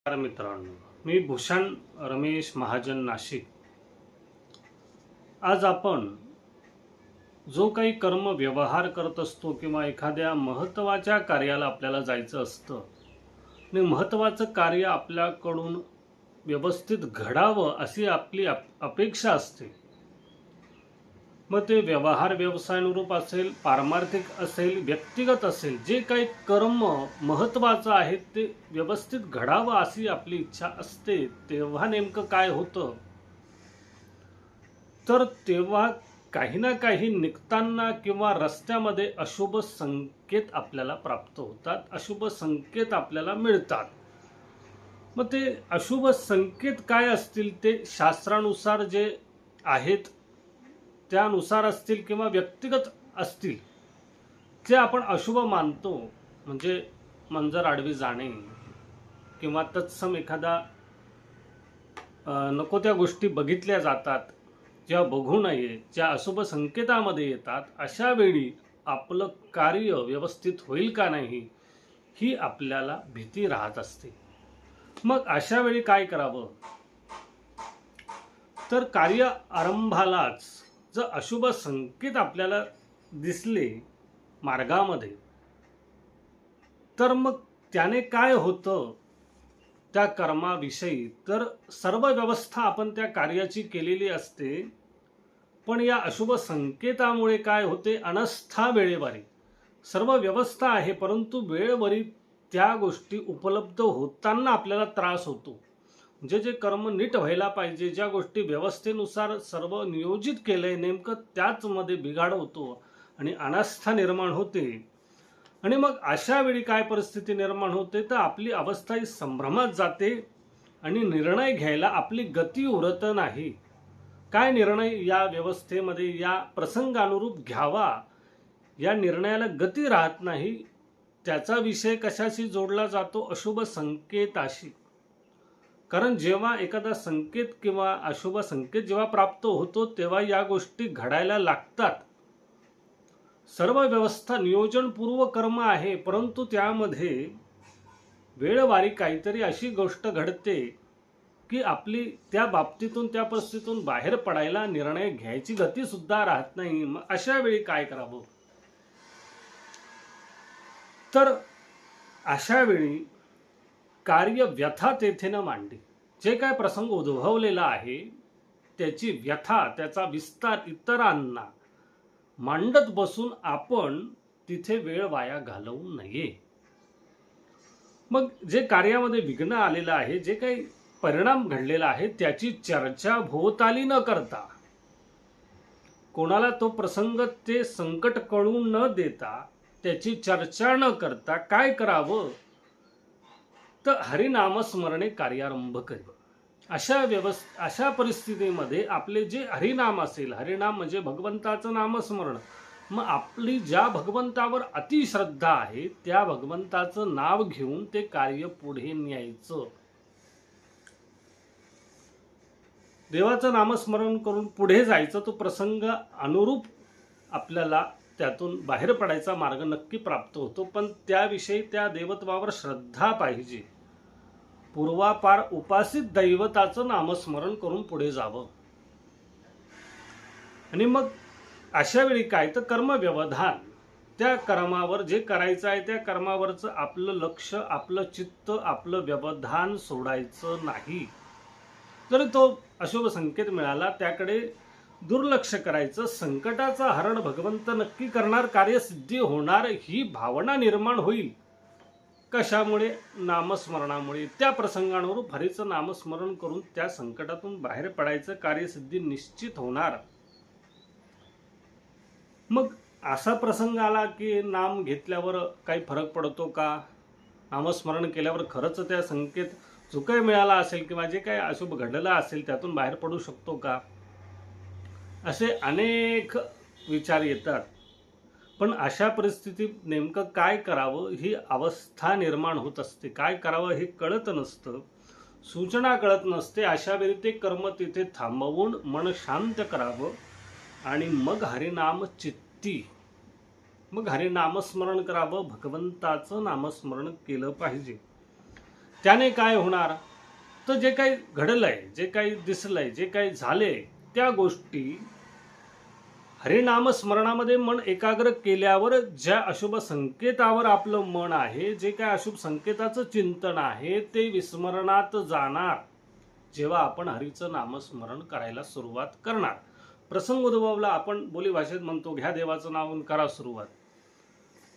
नमस्कार मित्रांनो, मी भूषण रमेश महाजन नाशिक. आज आपण जो काही कर्म व्यवहार करत असतो किंवा एखाद्या महत्त्वाच्या कार्याला आपल्याला जायचं असतं आणि महत्त्वाचं कार्य आपल्याकडून व्यवस्थित घडावं अशी आपली अपेक्षा असते. मग ते व्यवहार व्यवसायानुरूप असेल, पारमार्थिक असेल, व्यक्तिगत असेल, जे काही कर्म महत्त्वाचं आहे ते व्यवस्थित घडावं अशी आपली इच्छा असते. तेव्हा नेमकं काय होतं, तर तेव्हा काही ना काही निघताना किंवा रस्त्यामध्ये अशुभ संकेत आपल्याला प्राप्त होतात, अशुभ संकेत आपल्याला मिळतात. मग ते अशुभ संकेत काय असतील ते शास्त्रानुसार जे आहेत त्यानुसार असतील किंवा व्यक्तिगत असतील, जे आपण अशुभ मानतो, म्हणजे मंजर आडवी जाणे किंवा तत्सम एखादा नको त्या गोष्टी बघितल्या जातात, ज्या बघू नये, ज्या अशुभ संकेतामध्ये येतात, अशा वेळी आपलं कार्य व्यवस्थित होईल का नाही ही आपल्याला भीती राहत असते. मग अशा वेळी काय करावं, तर कार्य आरंभालाच जर अशुभ संकेत आपल्याला दिसले मार्गामध्ये, तर मग त्याने काय होतं त्या कर्माविषयी, तर सर्व व्यवस्था आपण त्या कार्याची केलेली असते, पण या अशुभ संकेतामुळे काय होते, अनस्था वेळेवारी सर्व व्यवस्था आहे परंतु वेळेवरी त्या गोष्टी उपलब्ध होताना आपल्याला त्रास होतो. जे कर्म नीट व्हायला पाहिजे, ज्या गोष्टी व्यवस्थेनुसार सर्व नियोजित केलंय, नेमकं त्याचमध्ये बिघाड होतो आणि अनास्था निर्माण होते. आणि मग अशा वेळी काय परिस्थिती निर्माण होते, तर आपली अवस्था ही संभ्रमात जाते आणि निर्णय घ्यायला आपली गती उरत नाही. काय निर्णय या व्यवस्थेमध्ये या प्रसंगानुरूप घ्यावा, या निर्णयाला गती राहत नाही. त्याचा विषय कशाशी जोडला जातो, अशुभ संकेताशी. कारण जेव्हा एखादा संकेत किंवा अशुभ संकेत जेव्हा प्राप्त होतो तेव्हा या गोष्टी घडायला लागतात. सर्व व्यवस्था नियोजनपूर्व कर्म आहे, परंतु त्यामध्ये वेळवारी काहीतरी अशी गोष्ट घडते की आपली त्या बाबतीतून, त्या परिस्थितीतून बाहेर पडायला, निर्णय घ्यायची गती सुद्धा राहत नाही. मग अशा वेळी काय करावं, तर अशा वेळी कार्य व्यथा तेथे न मांडली. जे काय प्रसंग उद्भवलेला आहे त्याची व्यथा, त्याचा विस्तार इतरांना मांडत बसून आपण तिथे वेळ वाया घालवू नये. मग जे कार्यामध्ये विघ्न आलेलं आहे, जे काही परिणाम घडलेला आहे त्याची चर्चा भोवताली न करता, कोणाला तो प्रसंग, ते संकट कळून न देता, त्याची चर्चा न करता काय करावं, तर हरिनामस्मरणे कार्यारंभ करीव. अशा परिस्थितीमध्ये आपले जे हरिनाम असेल, हरिनाम म्हणजे भगवंताचं नामस्मरण, मग आपली ज्या भगवंतावर अतिश्रद्धा आहे त्या भगवंताचं नाव घेऊन ते कार्य पुढे न्यायचं. देवाचं नामस्मरण करून पुढे जायचं. तो प्रसंग अनुरूप आपल्याला त्यातून बाहेर पडायचा मार्ग नक्की प्राप्त होतो, पण त्याविषयी त्या देवत्वावर श्रद्धा पाहिजे. पूर्वापार उपासित दैवताचं नामस्मरण करून पुढे जावं. आणि मग अशा वेळी काय, तर कर्म व्यवधान, त्या कर्मावर जे करायचं आहे त्या कर्मावरचं आपलं लक्ष, आपलं चित्त, आपलं व्यवधान सोडायचं नाही. जर तो अशुभ संकेत मिळाला त्याकडे दुर्लक्ष करायचं. संकटाचा हरण भगवंत नक्की करणार, कार्यसिद्धी होणार ही भावना निर्माण होईल. कशामुळे, नामस्मरणामुळे. त्या प्रसंगानुरूप हरीचं नामस्मरण करून त्या संकटातून बाहेर पडायचं, कार्यसिद्धी निश्चित होणार. मग असा प्रसंग आला की नाम घेतल्यावर काही फरक पडतो का, नामस्मरण केल्यावर खरंच त्या संकेत जो काही मिळाला असेल किंवा जे काही अशुभ घडलेलं असेल त्यातून बाहेर पडू शकतो का, असे अनेक विचार येतात. पण अशा परिस्थितीत नेमकं काय करावं ही अवस्था निर्माण होत असते. काय करावं हे कळत नसतं, सूचना कळत नसते. अशा वेळी ते कर्म तिथे थांबवून मन शांत करावं आणि मग हरिनाम चित्ती, मग हरिनामस्मरण करावं, भगवंताचं नामस्मरण केलं पाहिजे. त्याने काय होणार, तर जे काही घडलंय, जे काही दिसलंय, जे काही झाले, त्या गोष्टी हरिनामस्मरणामध्ये मन एकाग्र केल्यावर ज्या अशुभ संकेतावर आपलं मन आहे, जे काय अशुभ संकेताचं चिंतन आहे, ते विस्मरणात जाणार जेव्हा आपण हरीचं नामस्मरण करायला सुरुवात करणार. प्रसंग उद्भवला, आपण बोलीभाषेत म्हणतो, घ्या देवाचं नाव करा सुरुवात,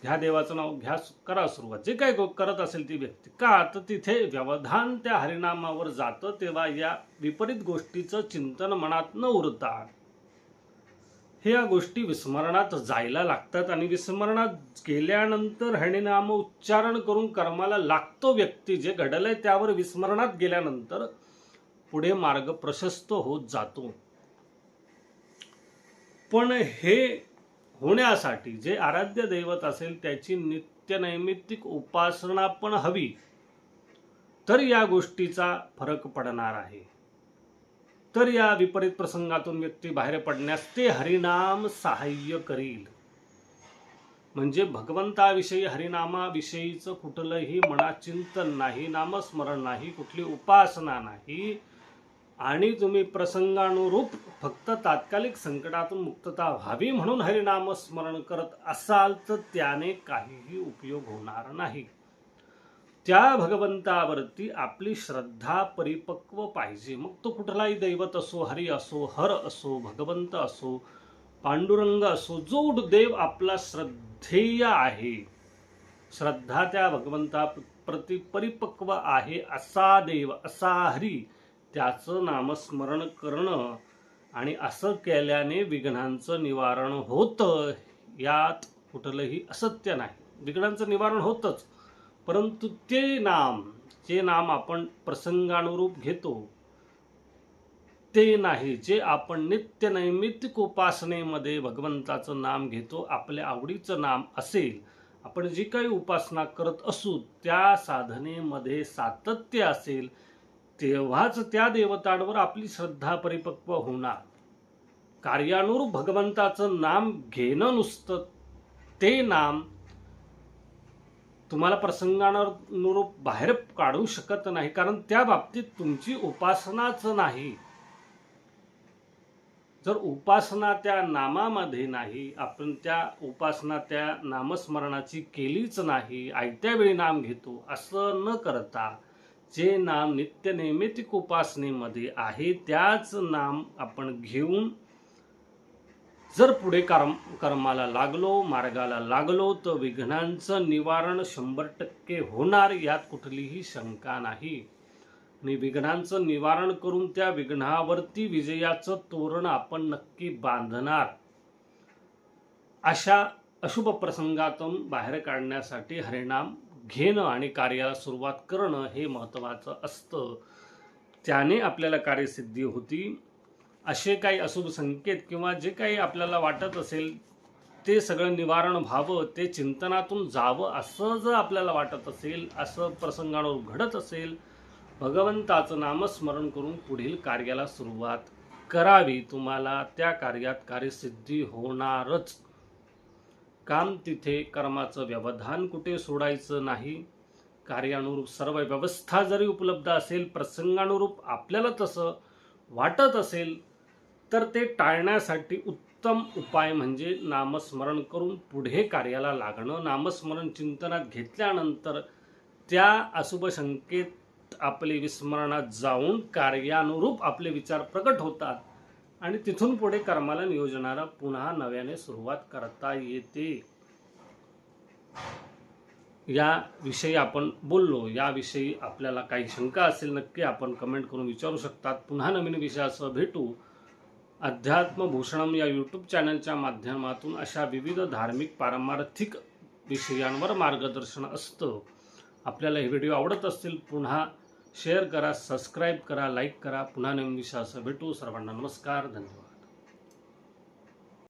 घ्या देवाचं नाव घ्या करा सुरुवात. जे काय करत असेल ती व्यक्ती, का तर तिथे व्यवधान त्या हरिनामावर जातं, तेव्हा या विपरीत गोष्टीचं चिंतन मनात न उरता हे या गोष्टी विस्मरणात जायला लागतात. आणि विस्मरणात गेल्यानंतर हरिनाम उच्चारण करून कर्माला लागतो व्यक्ती. जे घडलंय त्यावर विस्मरणात गेल्यानंतर पुढे मार्ग प्रशस्त होत जातो. पण हे होण्यासाठी जे आराध्य दैवत असेल त्याची नित्य नैमित्तिक उपासना पण हवी, तर या गोष्टीचा फरक पडणार आहे. तर या विपरीत प्रसंगातून व्यक्ती बाहेर पडण्यास ते हरिनाम सहाय्य करील. म्हणजे भगवंताविषयी, हरिनामाविषयीचं कुठलंही मनात चिंतन नाही, नामस्मरण नाही, कुठली उपासना नाही, आणि तुम्ही प्रसंगानुरूप फक्त तात्कालिक संकटातून मुक्तता व्हावी म्हणून हरिनाम स्मरण करत असाल, तर त्याने काहीही उपयोग होणार नाही. त्या भगवंतावरती आपली श्रद्धा परिपक्व पाहिजे. मग तो कुठलाही दैवत असो, हरी असो, हर असो, भगवंत असो, पांडुरंग असो, जो देव आपला श्रद्धेय आहे, श्रद्धा त्या भगवंताप्रती परिपक्व आहे, असा देव, असा हरी, त्याचं नामस्मरण करणं, आणि असं केल्याने विघ्नांचं निवारण होतं. यात कुठलंही असत्य नाही. विघ्नांचं निवारण होतंच, परंतु ते नाम, जे नाम आपण प्रसंगानुरूप घेतो ते नाही, जे आपण नित्य नैमित्तिक उपासनेमध्ये भगवंताचं नाम घेतो, आपल्या आवडीचं नाम असेल, आपण जी काही उपासना करत असू त्या साधनेमध्ये सातत्य असेल, तेव्हाच त्या देवतांवर आपली श्रद्धा परिपक्व होणार. कार्यानुरूप भगवंताचं नाम घेणं नुसतं, ते नाम तुम्हाला प्रसंगानुरूप बाहेर काढू शकत नाही, कारण त्या बाबतीत तुमची उपासनाच नाही. जर उपासना त्या नामामध्ये नाही, आपण त्या उपासना त्या नामस्मरणाची केलीच नाही, आयत्या वेळी नाम घेतो, असं न करता जे नाम नित्य नैमित्तिक उपासनेमध्ये आहे त्याच नाम आपण घेऊन जर पुढे कर्माला लागलो, मार्गाला लागलो, तर विघ्नांचं निवारण 100% होणार, यात कुठलीही शंका नाही. आणि विघ्नांचं निवारण करून त्या विघ्नावरती विजयाचं तोरण आपण नक्की बांधणार. अशा अशुभ प्रसंगातून बाहेर काढण्यासाठी हरिनाम घेणं आणि कार्याला सुरुवात करणं हे महत्त्वाचं असतं. त्याने आपल्याला कार्यसिद्धी होती. असे काही अशुभ संकेत किंवा जे काही आपल्याला वाटत असेल ते सगळं निवारण व्हावं, ते चिंतनातून जावं, असं जर आपल्याला वाटत असेल, असं प्रसंगावर घडत असेल, भगवंताचं नामस्मरण करून पुढील कार्याला सुरुवात करावी. तुम्हाला त्या कार्यात कार्यसिद्धी होणारच. काम तिथे कर्माचं व्यवधान कुठे सोडायचं नाही. कार्यानुरूप सर्व व्यवस्था जरी उपलब्ध असेल, प्रसंगानुरूप आपल्याला तसं वाटत असेल, तर ते टाळण्यासाठी उत्तम उपाय म्हणजे नामस्मरण करून पुढे कार्याला लागणं. नामस्मरण चिंतनात घेतल्यानंतर त्या अशुभ संकेत आपले विस्मरणात जाऊन कार्यानुरूप आपले विचार प्रकट होतात आणि तिथून पुढे कर्माला नियोजनाला पुन्हा नव्याने सुरुवात करता येते. याविषयी आपण बोललो. याविषयी आपल्याला काही शंका असेल नक्की आपण कमेंट करून विचारू शकतात. पुन्हा नवीन विषयासह भेटू. अध्यात्मभूषणम या यूट्यूब चॅनलच्या माध्यमातून अशा विविध धार्मिक पारमार्थिक विषयांवर मार्गदर्शन असतं. आपल्याला हे व्हिडिओ आवडत असतील पुन्हा शेअर करा, सबस्क्राईब करा, लाईक करा. पुन्हा नवीन विषयासह भेटू. सर्वांना नमस्कार, धन्यवाद.